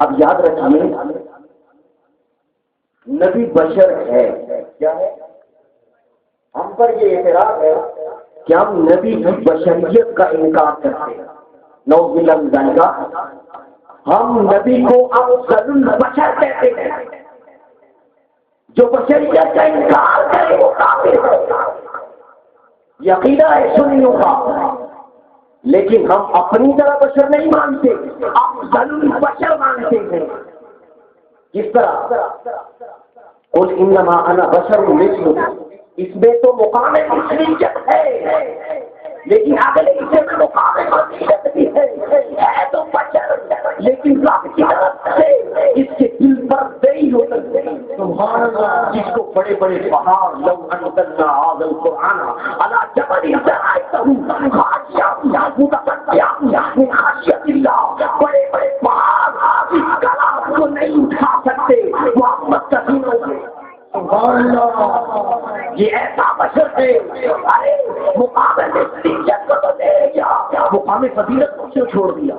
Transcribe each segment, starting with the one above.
اب یاد رکھیے نبی بشر ہے، کیا ہے؟ ہم پر یہ اعتراض ہے کہ ہم نبی کی بشریت کا انکار کرتے ہیں، نعوذ باللہ من ذالک۔ ہم نبی کو افضل البشر کہتے ہیں، جو بشریت کا انکار کرے وہ کافر ہے، یہ عقیدہ ہے سنیوں کا۔ لیکن ہم اپنی طرح بشر نہیں مانتے، افضل البشر مانتے ہیں۔ کس طرح؟ قل انما انا بشر مثلکم، اس میں تو مقام مثلیت ہے، لیکن اگلے حصے میں مقام فضیلت بھی ہے تو بشر، لیکن رب کی طرف سے اس کے دل پر دئی ہو سکتے ہیں۔ سبحان اللہ، جس کو بڑے بڑے پہاڑ لو انزلنا هذا القرآن على جبل لرأيته خاشعا متصدعا من خشية الله، بڑے بڑے پہاڑ اس کلام کو نہیں اٹھا سکتے، محمد کثیروں سے۔ سبحان اللہ، یہ ایسا بشر ہے، ارے مقام فضیلت کو تو دے گیا، مقام فضیلت کو کیوں چھوڑ دیا؟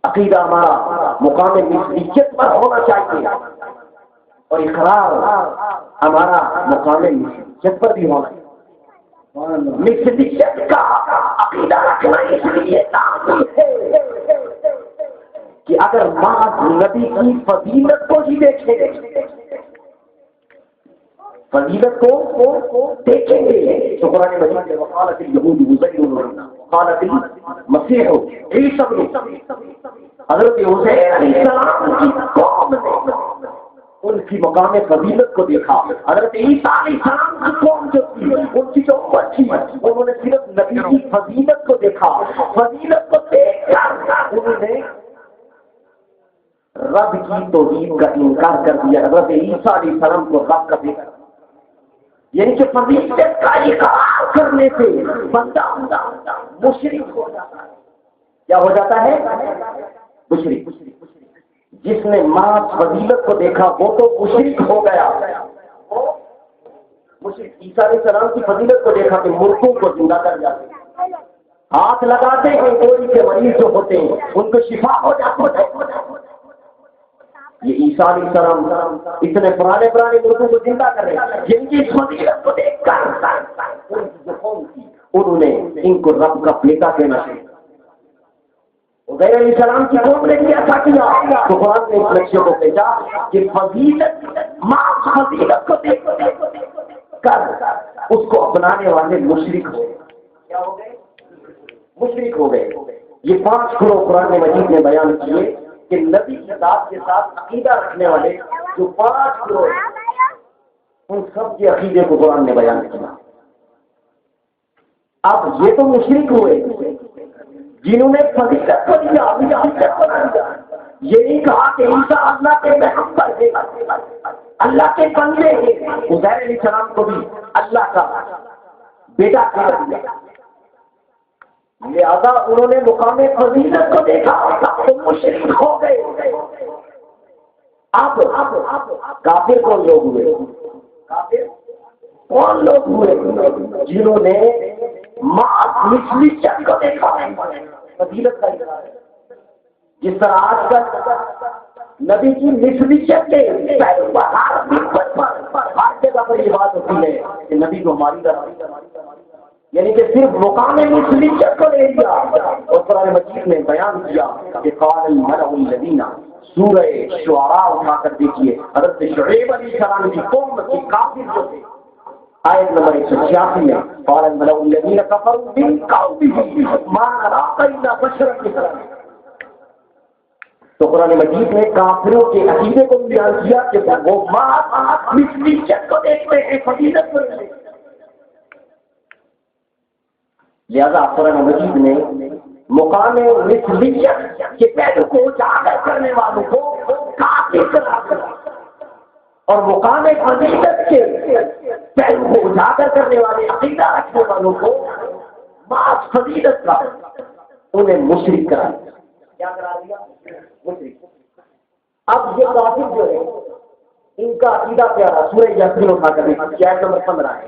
عقیدہ ہمارا مقام مثلیت پر ہونا چاہیے، اور اقرار ہمارا مقام مثلیت پر بھی ہونا چاہیے۔ مثلیت کا عقیدہ رکھنا اس لیے کافی ہے کہ اگر ماں نبی کی فضیلت کو ہی دیکھیں، فضیلت کو دیکھیں گے تو قرآن مجید میں وقالت اليہود عزیر ابن اللہ وقالت المسیح عیسی ابن اللہ، حضرت حسین علیہ السلام کی قوم نے ان کی مقام فضیلت کو دیکھا۔ حضرت عیسیٰ علیہ السلام کی قوم جو تھی، ان کی جو امت تھی، انہوں نے صرف نبی کی فضیلت کو دیکھا، فضیلت کو دیکھ کر انہوں نے رب کی توحید کا انکار کر دیا، حضرت عیسیٰ علیہ السلام کو رب کا دیکھا۔ یعنی کہ فضیلت کا اقرار کرنے سے بندہ مشرک ہو جاتا ہے۔ کیا ہو جاتا ہے؟ مشرک۔ جس نے ماں فضیلت کو دیکھا وہ تو مشرک ہو گیا۔ مشرک عیسیٰ علیہ السلام کی فضیلت کو دیکھا کہ مردوں کو زندہ کر جاتے ہیں، ہاتھ لگاتے ہیں، کوئی کے مریض جو ہوتے ہیں ان کو شفا ہو جاتا ہے۔ یہ عیسیٰ علیہ السلام اتنے پرانے مردوں کو زندہ کر رہے ہیں، جن کی فضیلت کو دیکھ کر ان کی جو قوم تھی انہوں نے ان کو رب کا بیٹا کہنا چاہیے۔ عزیر علیہ السلام کی قوم نے کیا کیا تو قرآن نے اس لکشے کو بھیجا کہ فضیلت ماں فضیلت کو دیکھ کر اس کو اپنانے والے مشرک ہو گئے۔ کیا ہو گئے؟ مشرک ہو گئے۔ یہ 5 گروہ قرآن مجید نے بیان کیے کہ نبی کی ذات کے ساتھ عقیدہ رکھنے والے جو 5 گروہ ان سب کے عقیدے کو قرآن نے بیان کیا۔ اب یہ تو مشرک ہوئے جنہوں نے فضیلت کو دیا، یہ نہیں کہا کہ عیسیٰ اللہ کے پیغمبر ہے، اللہ کے بندے ہیں۔ عزیر علیہ السلام کو بھی اللہ کا بیٹا کہا دیا، لہذا انہوں نے مقام فضیلت کو دیکھا تو مشرک ہو گئے۔ اب کافر کون لوگ ہوئے؟ کافر کون لوگ ہوئے؟ جنہوں نے مثلیت کو دیکھا، فضیلت کا انکار ہے۔ جس طرح آج کل نبی کی مثلیت کے ہر جگہ پر یہ بات ہوتی ہے کہ نبی کو ہماری طرح، یعنی کہ صرف مقام مثلیت کو لے لیا، اور قرآن مجید نے بیان کیا کہ قال الملأ الذین، سورہ شعراء اٹھا کر دیکھیے، حضرت شعیب علیہ السلام کی قوم کے کافر جو تھے، آیت نمبر 186 میں قال الملأ الذین کفروا من قومه ما نراک الا بشرا مثلنا۔ تو قرآن مجید نے کافروں کے عقیدے کو بیان کیا کہ وہ مثلیت کو دیکھتے ہیں، فضیلت کو دیکھتے ہیں۔ لہذا قرآن مجید نے مقام مثلیت کے پہلو کو اجاگر کرنے والوں کو کافر قرار دیا، اور مقام فضیلت کے پہلو کو اجاگر کرنے والے عقیدہ رکھنے والوں کو بعض فضیلت کا انہیں مشرک کرا دیا۔ کیا کرا دیا؟ مشرک۔ اب یہ کافر جو ہے ان کا عقیدہ پیارا، سورہ یاسین اٹھا کر دیکھیے، آیت نمبر 15 ہے،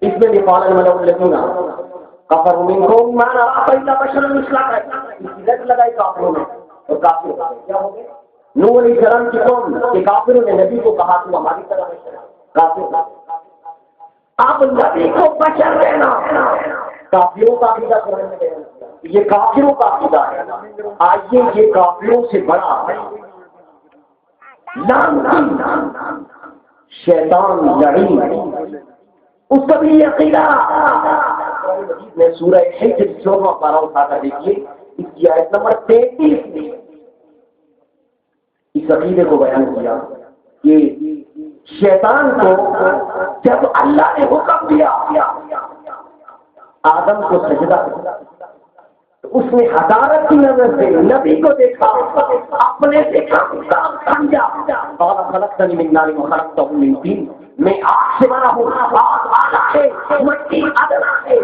اس میں بھی قال الملأ الذین کفروا منکم ما نراک الا بشرا مثلک، لگائی کافروں میں کافر ہو گئے. کیا ہو گئے؟ نوح علیہ السلام کی قوم کے کافروں نے نبی کو کہا تو ہماری طرح کافر. اب نبی کو بشر دینا کافروں کا عقیدہ کرنے میں یہ کافروں کا عقیدہ ہے. آئیے یہ کافروں سے بڑا ہے شیطان لعین اس کا بھی عقیدہ. میں سورہ حجر 14واں پارہ اٹھا کر دیکھیے اس کی آیت نمبر 33 میں اس عقیدے کو بیان کیا کہ شیطان کو جب اللہ نے حکم دیا آدم کو سجدہ تو اس نے حقارت کی نظر سے نبی کو دیکھا اپنے سے سمجھا اور خلقتنی من نار وخلقتہ من طین میں آگ سے بنا ہوں آگ اعلیٰ ہے مٹی ادنا ہے.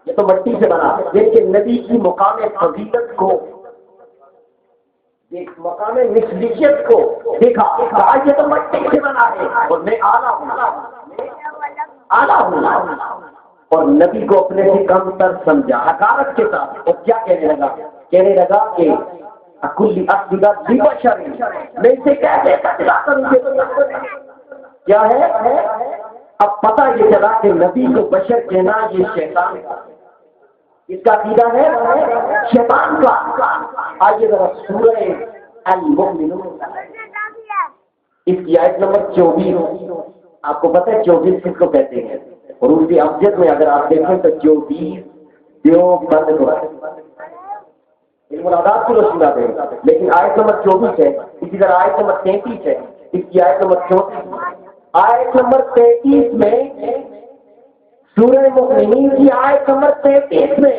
یہ تو مٹی سے بنا لیکن نبی کی مقام فضیلت کو مقام مثلیت کو دیکھا یہ تو مٹی سے بنا ہے اور میں اعلیٰ ہوں اور نبی کو اپنے سے کم تر سمجھا حقارت کے ساتھ. اور کیا کہنے لگا کہ اکلی اصدہ بشر میں اسے کیسے سجدہ کروں گے. کیا ہے اب پتہ یہ چلا کہ نبی کو بشر کہنا یہ شیطان کا اس کا عقیدہ ہے شیطان کا. آئیے ذرا سورہ المؤمنون اس کی آیت نمبر 24. آپ کو پتہ ہے 24 کس کو کہتے ہیں؟ حروف ابجد میں اگر آپ دیکھیں تو 24 دیو بند کو علم العداد کو رسولہ دے لیکن آیت نمبر 24 ہے. اسی طرح آیت نمبر 33 ہے. اس کی آیت نمبر 34 آیت نمبر 33 میں سورہ مومنین کی آیت نمبر 33 میں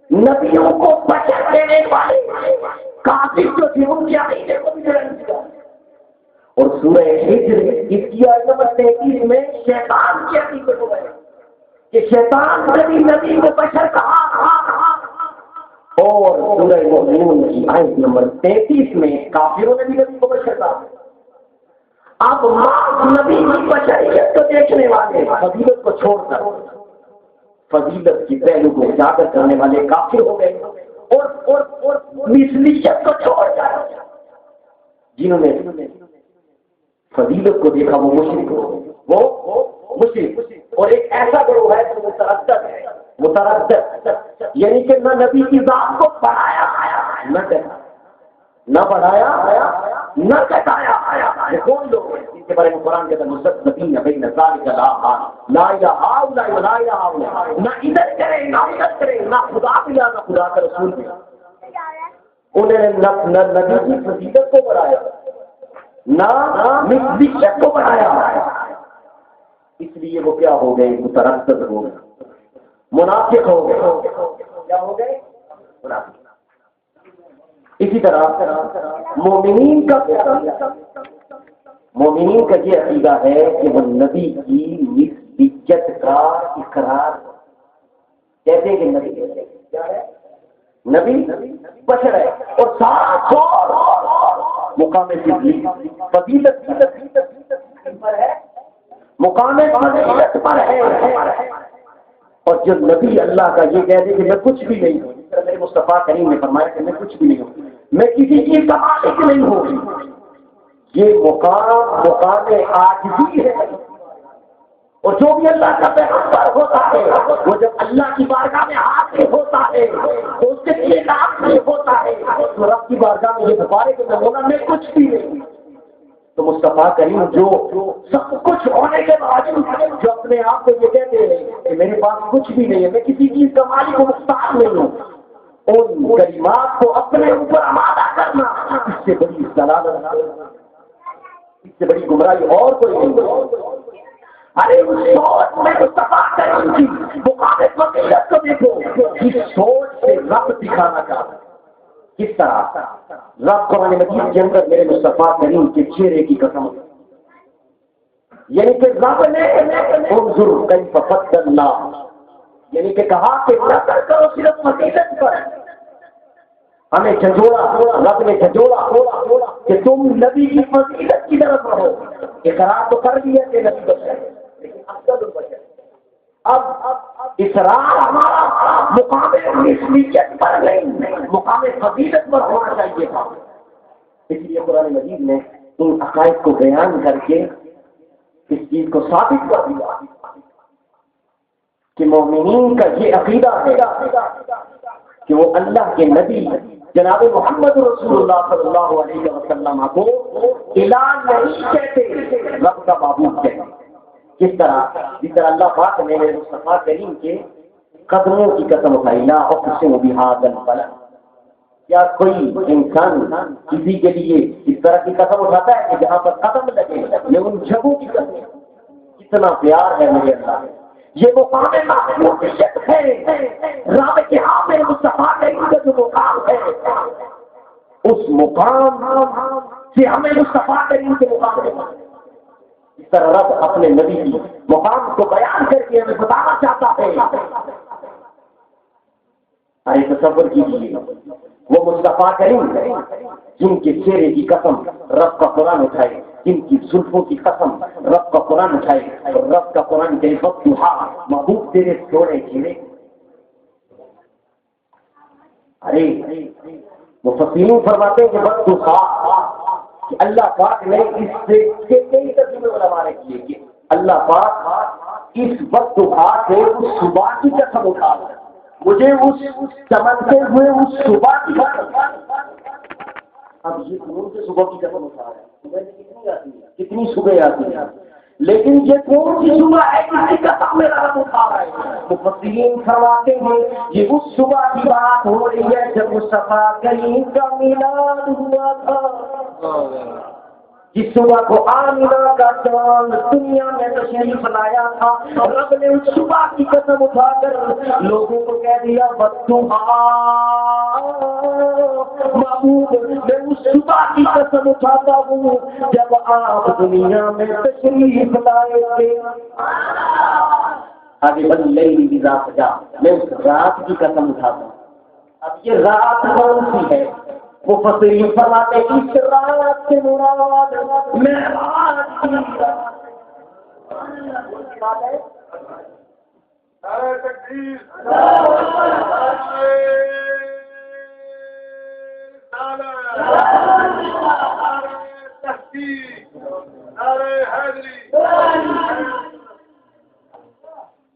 نبیوں کو بشر دینے والے کافر جو تھے ان کے عقیدے کو بھی جلن دیا. اور سورہ ہجر اس کی آیت نمبر 33 میں شیطان کے عقیدے کو گئے کہ شیطان نبی کو بشر کہا. اور سورہ مومنون کی آیت نمبر 33 میں کافروں نے بھی نبی کو بشر کہا. اب نبی کی بشریت کو دیکھنے والے فضیلت کو چھوڑ کر فضیلت کی پہلو کو اجاگر کرنے والے کافر ہو گئے اور مثلیت کو چھوڑ کر جنہوں نے فضیلت کو دیکھا وہ مشرک ہو گئے. وہ مشرک اور ایک ایسا گروہ ہے جو متردد یعنی کہ نہ نبی کی ذات کو بڑھایا نہ بڑھایا نہ گھٹایا. کون لوگ ہیں جن کے بارے میں قرآن کے اندر مستقبین بین ذالک لا الہ الا اللہ لا الہ الا نہ ادھر کرے نہ ادھر کرے نہ خدا پیا نہ خدا کا رسول پیا. انہوں نے نہ نبی کی فضیلت کو بڑھایا نہ مثلیت کو بڑھایا. اس لیے وہ کیا ہو گئے؟ متردد ہو گئے منافق ہو گئے. کیا ہو گئے؟ منافق. اسی طرح مومنین کا یہ عقیدہ ہے کہ وہ نبی کی مثلیت کا اقرار کہتے ہیں کہ نبی کیا ہے؟ نبی بشر ہے اور ساتھ مقام فضیلت پر ہے مقام فضیلت پر ہے. اور جب نبی اللہ کا یہ کہہ دے کہ میں کچھ بھی نہیں ہوں میرے مصطفیٰ کریم نے فرمایا کہ میں کچھ بھی نہیں ہوں میں کسی چیز کا مالک نہیں ہوں یہ مقام عاجزی ہے. اور جو بھی اللہ کا پیغمبر ہوتا ہے وہ جب اللہ کی بارگاہ میں حاضر ہوتا ہے تو اس کے لیے کام نہیں ہوتا ہے تو رب کی بارگاہ میں یہ بتانے کہ میں ہونا میں کچھ بھی نہیں. تو مصطفیٰ کریم جو سب کچھ ہونے کے باوجود جو اپنے آپ کو یہ کہتے ہیں کہ میرے پاس کچھ بھی نہیں ہے میں کسی چیز کا مالک و مختار نہیں ہوں ان کلمات کو اپنے اوپر آمادہ کرنا اس سے بڑی ضلالت اس سے بڑی گمراہی اور کوئی نہیں. ارے اس سوچ میں مصطفیٰ کریم کی مقام فضیلت کو دیکھو اس سوچ سے رب دکھانا چاہتا کس طرح رب قرآن مجید کے اندر میرے مصطفیٰ کریم کے چہرے کی قسم یعنی کہ رب نے انظر کیف فضلنا یعنی کہ کہا کہ نظر کرو صرف فضیلت پر ہمیں جھنجھوڑا رب نے جھنجھوڑا کہ تم نبی کی فضیلت کی طرف رہو. اقرار تو کر دیا کہ نبی بشر لیکن افضل البشر. اب اصرار ہمارا مقام مثلیت پر نہیں مقام فضیلت پر ہونا چاہیے تھا. اس لیے قرآن مجید نے ان عقائد کو بیان کر کے اس چیز کو ثابت کر دیا کہ مومنین کا یہ عقیدہ ہے کہ وہ اللہ کے نبی جناب محمد رسول اللہ صلی اللہ علیہ وسلم کو الہ نہیں کہتے، رب کا معبود کہتے. کس طرح؟ جس طرح اللہ پاک نے مصطفیٰ کریم کے قدموں کی قسم اٹھائی، لا اقسم بہذا البلد. کیا کوئی انسان کسی کے لیے اس طرح کی قسم اٹھاتا ہے کہ جہاں پر قدم لگے میں ان جگہوں کی قسم؟ کتنا پیار ہے میرے اللہ. یہ مقام محبوبیت ہے، رب کے ہاں میں مصطفیٰ کریم کا جو مقام ہے، اس مقام سے ہمیں مصطفیٰ کریم کے مقام ہے. اس طرح رب اپنے نبی کی مقام کو بیان کر کے ہمیں بتانا چاہتا ہے. ارے تصور کیجیے وہ مصطفیٰ کریم جن کے چہرے کی قسم رب کا قرآن اٹھائے، جن کی زلفوں کی قسم رب کا قرآن اٹھائے، اور رب کا قرآن کے وقت محبوب تیرے تھوڑے چہرے. ارے مفسرین فرماتے ہیں کہ وقت کہ اللہ پاک نے اس سے کئی ترجمے علماء نے کیے کہ اللہ پاک اس وقت سے اس صبح کی قسم اٹھا ہے، مجھے اس چمکتے ہوئے اس صبح کی قسم. اب یہ کون سے صبح کی قسم اٹھا رہا ہے؟ صبح کتنی آتی ہے، کتنی صبح آتی ہے، لیکن یہ کون سی صبح ہے جس کی قسم میرا رب اٹھا رہا ہے؟ مفسرین فرماتے ہیں یہ اس صبح کی بات ہو رہی ہے جب مصطفیٰ کریم کا میلاد ہوا تھا، جس صبح کو آمینہ کا چاند دنیا میں تشریف لایا تھا. رب نے اس صبح کی قسم اٹھا کر لوگوں کو کہہ دیا والضحیٰ، محبوب میں اس صبح کی قسم اٹھاتا ہوں جب آپ دنیا میں تشریف لائے تھے. آگے واللیل اذا سجا، میں اس رات کی قسم اٹھاتا ہوں. اب یہ رات کون سی ہے؟ مفسرین فرماتے ہیں اس رات سے مراد معراج کی رات. نعرہ تکبیر،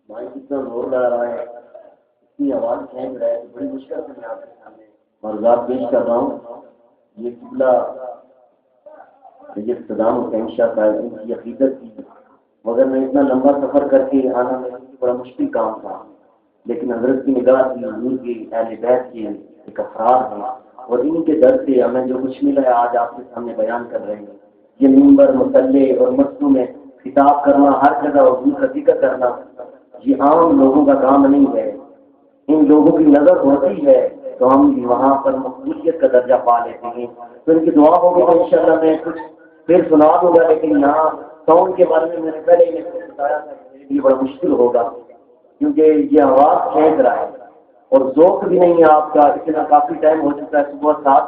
بھائی کتنا زور لگا رہا ہے، اتنی آواز کھینچ رہا ہے، بڑی مشکل سے میں آپ کے سامنے مرزاد پیش کر رہا ہوں. یہ قبلہ سید صدام حسین شاہ صاحب ان کی عقیدت تھی، مگر میں اتنا لمبا سفر کر کے آنا میرے لیے بڑا مشکل کام تھا، لیکن حضرت کی نگاہ تھی، حضور کی اہل بیت کے ایک افراد ہیں، اور ان کے در سے ہمیں جو کچھ ملا ہے آج آپ کے سامنے بیان کر رہے ہیں. یہ منبر مصلے اور مسجدوں میں خطاب کرنا، ہر جگہ حضور کا ذکر کرنا، یہ عام لوگوں کا کام نہیں ہے. ان لوگوں کی نظر ہوتی ہے تو ہم وہاں پر مقبولیت کا درجہ پا لیتے ہیں. تو ان کی دعا ہوگی تو انشاءاللہ میں کچھ پھر سنا دوں گا، لیکن یہاں ساؤنڈ کے بارے میں نے پہلے ہی بتایا تھا کہ میرے لیے بڑا مشکل ہوگا، کیونکہ یہ آواز کھینچ رہا ہے اور ذوق بھی نہیں ہے آپ کا. اتنا کافی ٹائم ہو چکا ہے، صبح 7 بجے